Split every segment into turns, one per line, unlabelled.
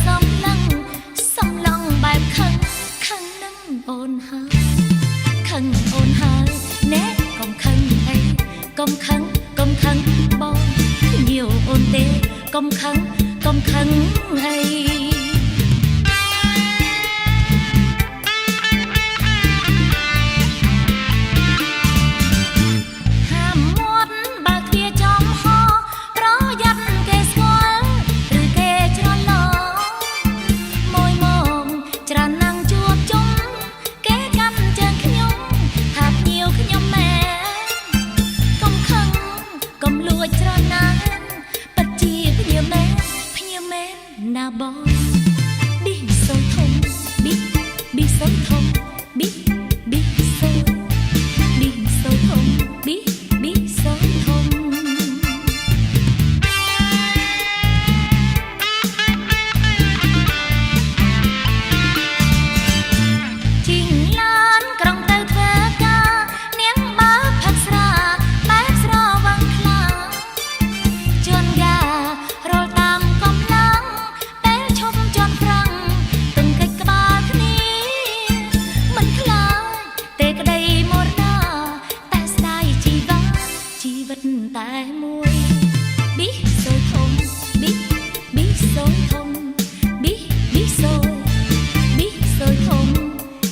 សំឡងបែបខឹងនឹងអូនហើយខឹងអូនហើយណែកុំខឹងអីកុំខឹងបងញៀវអូនទេកុំខឹងអីណាបងប៊ីសូធំប៊ីសូធំប៊ីសូធំប៊ីសូធំជីងឡានក្រុងទៅធ្វើការនាងបើផឹកស្រាបែបស្រវឹងខ្លាំងជន់យ៉ារលតាមកំឡុងតែមួយប៊ីសូធំប៊ីសូធំប៊ីសូធំ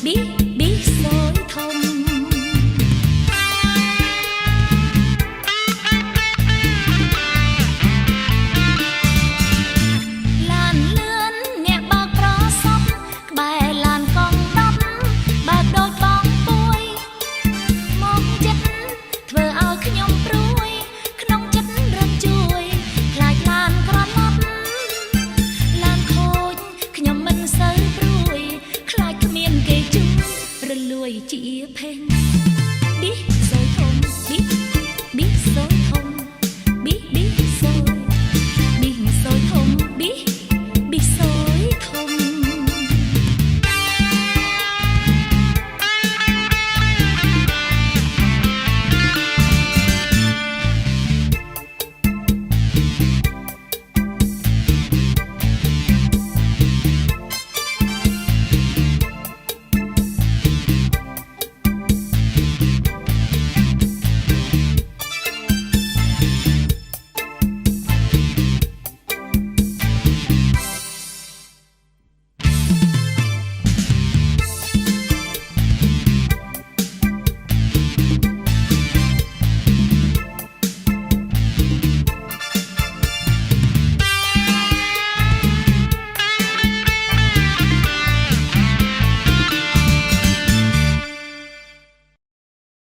ប៊ីសូធំឡានលឿនអ្នកបើកប្រសពក្បែរឡានកង10បើកដូចបងពួយមកចិត្តធ្វើឲ្យខ្ញុំព្រួយជាភេង